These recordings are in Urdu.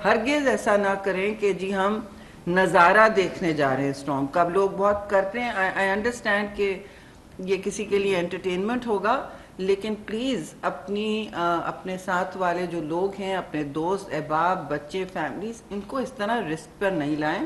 ہرگز ایسا نہ کریں کہ جی ہم نظارہ دیکھنے جا رہے ہیں اسٹارم کا. اب لوگ بہت کرتے ہیں, آئی انڈرسٹینڈ کہ یہ کسی کے لیے انٹرٹینمنٹ ہوگا, لیکن پلیز اپنے ساتھ والے جو لوگ ہیں, اپنے دوست احباب بچے فیملیز, ان کو اس طرح رسک پر نہیں لائیں.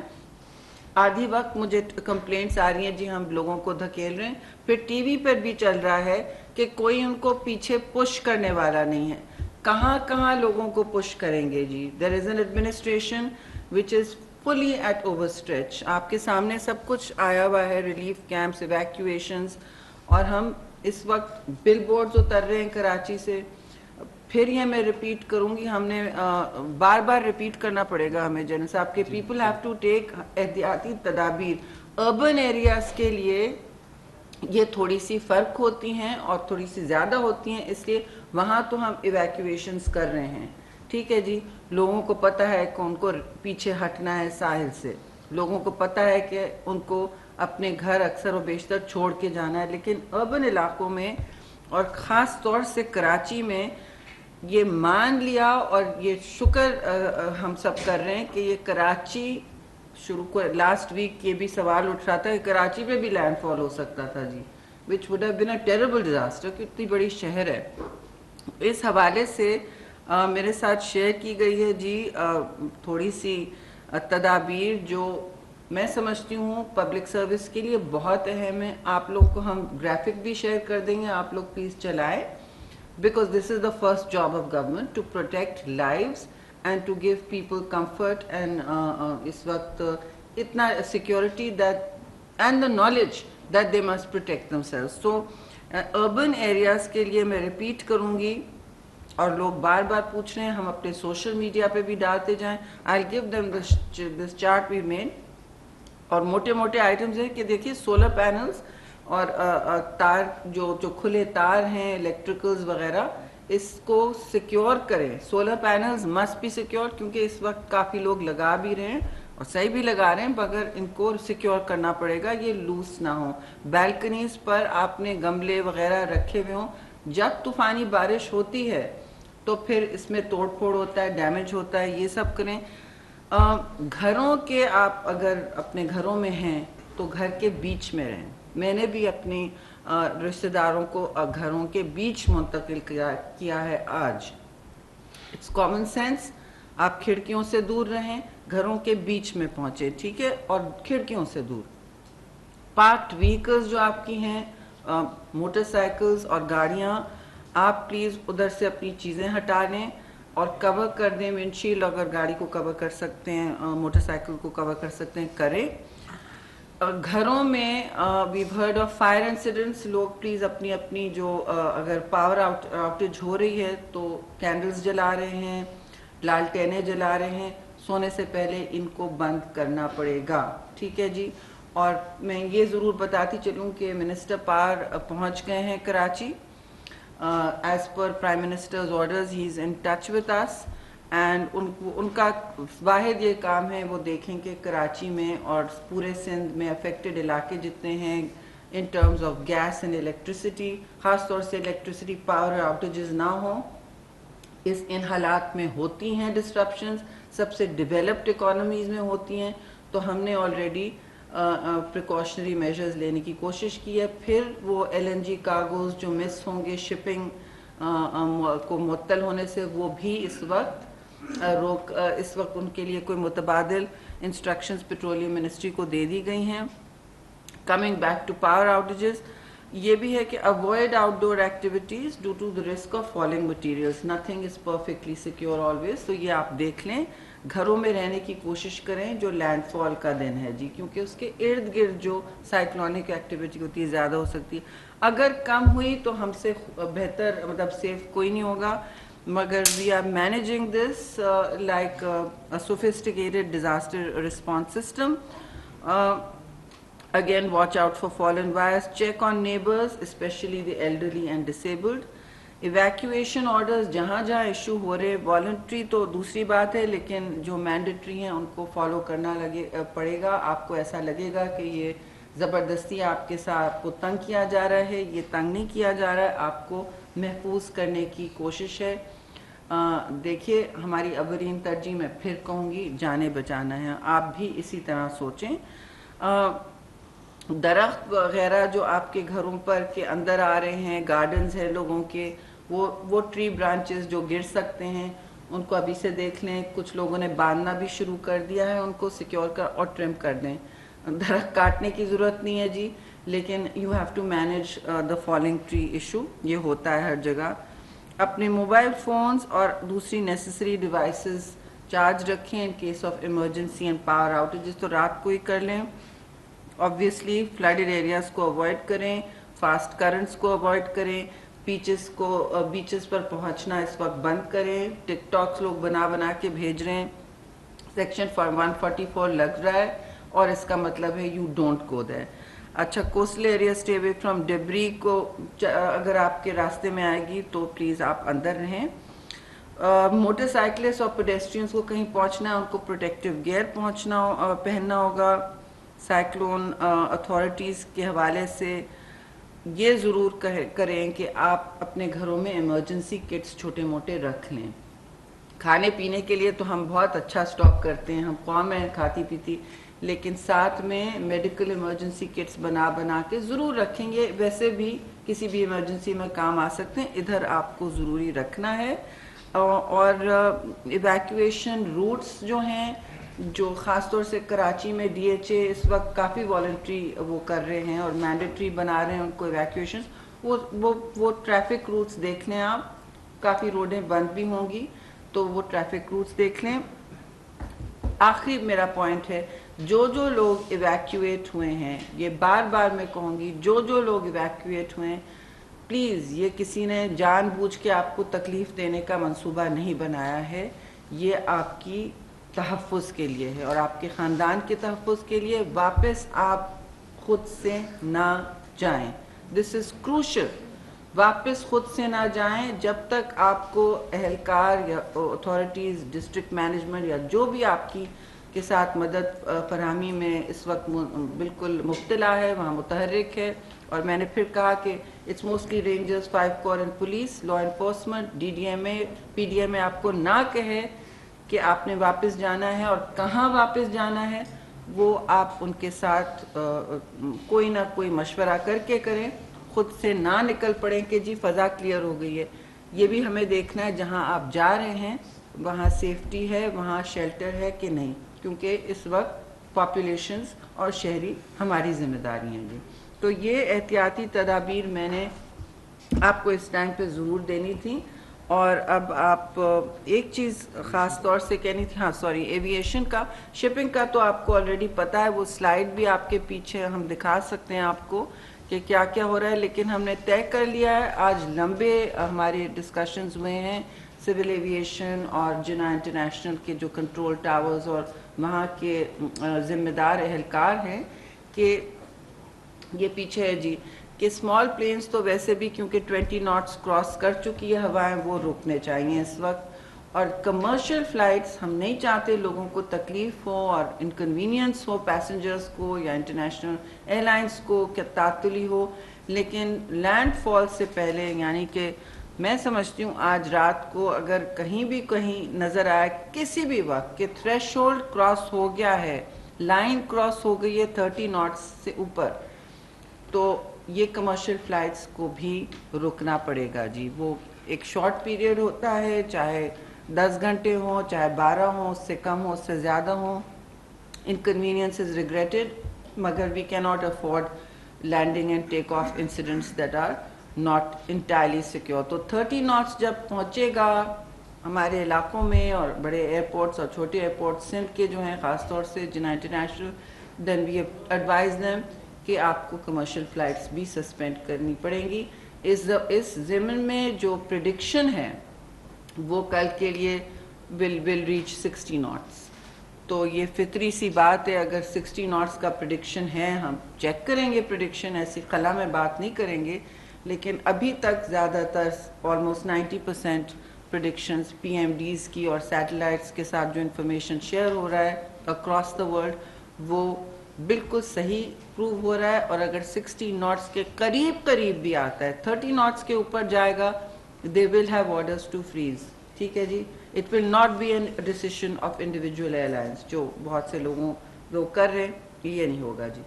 آدھی وقت مجھے کمپلینٹس آ رہی ہیں جی ہم لوگوں کو دھکیل رہے ہیں, پھر ٹی وی پر بھی چل رہا ہے کہ کوئی ان کو پیچھے پش کرنے والا نہیں ہے. کہاں کہاں لوگوں کو پش کریں گے جی. There is an administration which is fully at over stretch. آپ کے سامنے سب کچھ آیا ہوا ہے, ریلیف کیمپس, ایویکویشنز, اور ہم اس وقت بل بورڈز اتر رہے ہیں کراچی سے. پھر یہ میں ریپیٹ کروں گی, ہم نے بار بار ریپیٹ کرنا پڑے گا ہمیں جنرل صاحب کے, پیپل ہیو ٹو ٹیک احتیاطی تدابیر. اربن ایریاز کے لیے یہ تھوڑی سی فرق ہوتی ہیں اور تھوڑی سی زیادہ ہوتی ہیں, اس لیے وہاں تو ہم ایویکویشنز کر رہے ہیں. ٹھیک ہے جی, لوگوں کو پتہ ہے کہ ان کو پیچھے ہٹنا ہے ساحل سے, لوگوں کو پتہ ہے کہ ان کو اپنے گھر اکثر و بیشتر چھوڑ کے جانا ہے. لیکن اربن علاقوں میں اور خاص طور سے کراچی میں یہ مان لیا, اور یہ شکر ہم سب کر رہے ہیں کہ یہ کراچی شروع کو لاسٹ ویک یہ بھی سوال اٹھ رہا تھا کہ کراچی پہ بھی لینڈ فال ہو سکتا تھا جی, which would have been a terrible disaster, کہ اتنی بڑی شہر ہے. اس حوالے سے میرے ساتھ شیئر کی گئی ہے جی تھوڑی سی تدابیر جو میں سمجھتی ہوں پبلک سروس کے لیے بہت اہم ہے. آپ لوگ کو ہم گرافک بھی شیئر کر دیں گے, آپ لوگ پلیز چلائیں, because this is the first job of government to protect lives and to give people comfort. And اس وقت اتنا security that and the knowledge that they must protect themselves. So urban areas کے لیے میں ریپیٹ کروں گی, اور لوگ بار بار پوچھ رہے ہیں, ہم اپنے سوشل میڈیا پہ بھی ڈالتے جائیں. I give them this chart we made, اور موٹے موٹے آئٹمز ہیں کہ دیکھیے سولر پینلز اور تار جو کھلے تار ہیں الیکٹریکلز وغیرہ, اس کو سیکیور کریں. Solar panels must be secure, کیونکہ اس وقت کافی لوگ لگا بھی رہے ہیں اور صحیح بھی لگا رہے ہیں, مگر ان کو سیکیور کرنا پڑے گا, یہ لوس نہ ہوں. بیلکنیز پر آپ نے گملے وغیرہ رکھے ہوئے ہوں, جب طوفانی بارش ہوتی ہے تو پھر اس میں توڑ پھوڑ ہوتا ہے, ڈیمیج ہوتا ہے, یہ سب کریں. گھروں کے آپ اگر اپنے گھروں میں ہیں تو گھر کے بیچ میں رہیں. میں نے بھی اپنی رشتہ داروں کو گھروں کے بیچ منتقل کیا ہے آج. اٹس کامن سینس, آپ کھڑکیوں سے دور رہیں, گھروں کے بیچ میں پہنچے, ٹھیک ہے, اور کھڑکیوں سے دور. پارکڈ وہیکلز جو آپ کی ہیں, موٹر سائیکلز اور گاڑیاں, آپ پلیز ادھر سے اپنی چیزیں ہٹا لیں اور کور کر دیں ونڈشیلڈ. اگر گاڑی کو کور کر سکتے ہیں, موٹر سائیکل کو کور کر سکتے ہیں, کریں. گھروں میں we've heard of fire incidents, لوگ پلیز اپنی اپنی جو اگر پاور آؤٹیج ہو رہی ہے تو کینڈلز جلا رہے ہیں, لالٹینیں جلا رہے ہیں, سونے سے پہلے ان کو بند کرنا پڑے گا. ٹھیک ہے جی. اور میں یہ ضرور بتاتی چلوں کہ منسٹر پاور پہنچ گئے ہیں Karachi. As per prime minister's orders he is in touch with us, and ان کا واحد یہ کام ہے وہ دیکھیں کہ کراچی میں اور پورے سندھ میں افیکٹڈ علاقے جتنے ہیں ان terms of gas and electricity, خاص طور سے الیکٹریسٹی پاور آؤٹیجز نہ ہوں. ان حالات میں ہوتی ہیں ڈسٹرپشنز, سب سے ڈیولپڈ اکانومیز میں ہوتی ہیں, تو ہم نے آلریڈی پریکاشنری میجرز لینے کی کوشش کی ہے. پھر وہ ایل این جی کارگوز جو مس ہوں گے شپنگ کو معطل ہونے سے, وہ بھی اس وقت ان کے لیے کوئی متبادل انسٹرکشنز پیٹرولیم منسٹری کو دے دی گئی ہیں. Coming back to power outages, یہ بھی ہے کہ avoid outdoor activities due to the risk of falling materials. Nothing is perfectly secure always. تو یہ آپ دیکھ لیں, گھروں میں رہنے کی کوشش کریں جو لینڈ فال کا دن ہے جی, کیونکہ اس کے ارد گرد جو سائیکلونک ایکٹیویٹی ہوتی ہے زیادہ ہو سکتی ہے. اگر کم ہوئی تو ہم سے بہتر مطلب سیف کوئی نہیں ہوگا, مگر we are managing this like sophisticated disaster response system. Again, watch out for fallen wires. Check on neighbors, especially the elderly and disabled. Evacuation orders جہاں جہاں ایشو ہو رہے, والنٹری تو دوسری بات ہے, لیکن جو مینڈیٹری ہیں ان کو فالو کرنا پڑے گا. آپ کو ایسا لگے گا کہ یہ زبردستی آپ کے ساتھ آپ کو تنگ کیا جا رہا ہے, یہ تنگ نہیں کیا جا رہا ہے, آپ کو محفوظ کرنے کی کوشش ہے. دیکھیے ہماری اولین ترجیح میں پھر کہوں گی جانیں بچانا ہے، آپ بھی اسی طرح سوچیں. درخت وغیرہ جو آپ کے گھروں پر کے اندر آ رہے ہیں، گارڈنز ہیں لوگوں کے، وہ ٹری برانچز جو گر سکتے ہیں ان کو ابھی سے دیکھ لیں. کچھ لوگوں نے باندھنا بھی شروع کر دیا ہے، ان کو سیکیور کر اور ٹرم کر دیں. درخت کاٹنے کی ضرورت نہیں ہے جی، لیکن you have to manage the falling tree issue. یہ ہوتا ہے ہر جگہ. اپنے موبائل فونز اور دوسری نیسیسری ڈیوائسز چارج رکھیں in case of emergency and power outages. تو رات کو ہی کر لیں. آبویسلی فلڈڈ ایریاز کو اوائڈ کریں، فاسٹ کرنٹس کو اوائڈ کریں، بیچز پر پہنچنا اس وقت بند کریں. ٹک ٹاکس لوگ بنا کے بھیج رہے ہیں، سیکشن 144 لگ رہا ہے اور اس کا مطلب ہے یو ڈونٹ گو دیر. اچھا، coastal area stay away from debris کو اگر آپ کے راستے میں آئے گی تو پلیز آپ اندر رہیں. موٹر سائیکلسٹ اور پیڈیسٹرینس کو کہیں پہنچنا ہے ان کو پروٹیکٹیو گیئر پہننا ہوگا. سائیکلون اتھارٹیز کے حوالے سے یہ ضرور کریں کہ آپ اپنے گھروں میں ایمرجنسی کٹس چھوٹے موٹے رکھ لیں. کھانے پینے کے لیے تو ہم بہت اچھا سٹاک کرتے ہیں، ہم قوم ہیں کھاتی پیتی، لیکن ساتھ میں میڈیکل ایمرجنسی کٹس بنا کے ضرور رکھیں گے. ویسے بھی کسی بھی ایمرجنسی میں کام آ سکتے ہیں، ادھر آپ کو ضروری رکھنا ہے. اور ایویکویشن روٹس جو ہیں، جو خاص طور سے کراچی میں ڈی ایچ اے اس وقت کافی والنٹری وہ کر رہے ہیں اور مینڈیٹری بنا رہے ہیں ان کو ایویکویشن. وہ ٹریفک روٹس دیکھ لیں آپ. کافی روڈیں بند بھی ہوں گی تو وہ ٹریفک روٹس دیکھ لیں. آخری میرا پوائنٹ ہے، جو لوگ ایویکویٹ ہوئے ہیں، یہ بار بار میں کہوں گی، جو لوگ ایویکویٹ ہوئے ہیں، پلیز یہ کسی نے جان بوجھ کے آپ کو تکلیف دینے کا منصوبہ نہیں بنایا ہے. یہ آپ کی تحفظ کے لیے ہے اور آپ کے خاندان کے تحفظ کے لیے. واپس آپ خود سے نہ جائیں. دس از کروشل. واپس خود سے نہ جائیں جب تک آپ کو اہلکار یا اتھارٹیز، ڈسٹرکٹ مینجمنٹ یا جو بھی آپ کے ساتھ مدد فراہمی میں اس وقت بالکل مبتلا ہے، وہاں متحرک ہے. اور میں نے پھر کہا کہ it's mostly Rangers, 5 corps and police, law enforcement, D D M A, P D M A آپ کو نہ کہے کہ آپ نے واپس جانا ہے اور کہاں واپس جانا ہے، وہ آپ ان کے ساتھ کوئی نہ کوئی مشورہ کر کے کریں. خود سے نہ نکل پڑیں کہ جی فضا کلیئر ہو گئی ہے. یہ بھی ہمیں دیکھنا ہے جہاں آپ جا رہے ہیں وہاں سیفٹی ہے، وہاں شیلٹر ہے کہ نہیں، کیونکہ اس وقت پاپولیشنز اور شہری ہماری ذمہ داری ہیں جی. تو یہ احتیاطی تدابیر میں نے آپ کو اس ٹائم پہ ضرور دینی تھی. اور اب آپ ایک چیز خاص طور سے کہنی تھی، ایویشن کا، شپنگ کا تو آپ کو آلریڈی پتہ ہے. وہ سلائیڈ بھی آپ کے پیچھے ہم دکھا سکتے ہیں آپ کو کہ کیا کیا ہو رہا ہے. لیکن ہم نے طے کر لیا ہے، آج لمبے ہمارے ڈسکشنز ہوئے ہیں سول ایویشن اور جناح انٹرنیشنل کے جو کنٹرول ٹاورز اور وہاں کے ذمہ دار اہلکار ہیں، کہ یہ پیچھے ہے جی کہ اسمال پلینز تو ویسے بھی کیونکہ 20 ناٹس کراس کر چکی ہے ہوائیں، وہ روکنے چاہیے اس وقت. اور کمرشل فلائٹس ہم نہیں چاہتے لوگوں کو تکلیف ہو اور انکنوینئنس ہو، پیسنجرز کو یا انٹرنیشنل ایئر لائنس کو کہ تعطلی ہو. لیکن لینڈ فال سے پہلے، یعنی کہ میں سمجھتی ہوں آج رات کو اگر کہیں نظر آئے کسی بھی وقت کہ تھریش ہولڈ کراس ہو گیا ہے، لائن کراس ہو گئی ہے 30 ناٹس سے اوپر، تو یہ کمرشل فلائٹس کو بھی رکنا پڑے گا جی. وہ ایک شارٹ پیریڈ ہوتا ہے، چاہے 10 گھنٹے ہوں، چاہے 12 ہوں، اس سے کم ہو، اس سے زیادہ ہوں. انکنوینئنس از ریگریٹڈ، مگر we can not afford landing and take off incidents that are not entirely secure. تو 30 ناٹس جب پہنچے گا ہمارے علاقوں میں، اور بڑے ایئرپورٹس اور چھوٹے ایئرپورٹس سندھ کے جو ہیں خاص طور سے جناح انٹرنیشنل، دین وی ایڈوائز دیم کہ آپ کو کمرشل فلائٹس بھی سسپینڈ کرنی پڑیں گی. اس ضمن میں جو پریڈکشن ہے وہ کل کے لیے ول ریچ 60 ناٹس. تو یہ فطری سی بات ہے، اگر 60 ناٹس کا پریڈکشن ہے، ہم چیک کریں گے پریڈکشن، ایسی خلا میں بات نہیں کریں گے. لیکن ابھی تک زیادہ تر almost 90% predictions P M Ds کی اور سیٹلائٹس کے ساتھ جو انفارمیشن شیئر ہو رہا ہے اکراس دا ورلڈ، وہ بالکل صحیح پروو ہو رہا ہے. اور اگر 60 ناٹس کے قریب بھی آتا ہے، 30 ناٹس کے اوپر جائے گا، they will have orders to freeze. ٹھیک ہے جی. It will not be an decision of individual airlines جو بہت سے لوگ کر رہے ہیں, یہ نہیں ہوگا جی.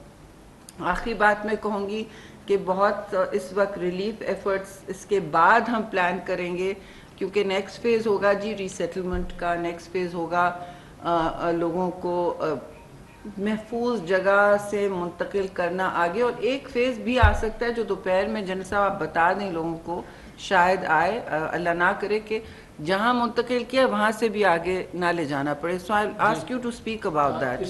آخری بات میں کہوں گی کہ بہت اس وقت ریلیف ایفرٹس اس کے بعد ہم پلان کریں گے, کیونکہ نیکسٹ فیز ہوگا جی ری سیٹلمنٹ کا, نیکسٹ فیز ہوگا لوگوں کو محفوظ جگہ سے منتقل کرنا آگے, اور ایک فیز بھی آ سکتا ہے جو دوپہر میں جن صاحب آپ بتا دیں لوگوں کو, شاید آئے, اللہ نہ کرے کہ جہاں منتقل کیا وہاں سے بھی آگے نہ لے جانا پڑے. So I ask you to speak about that.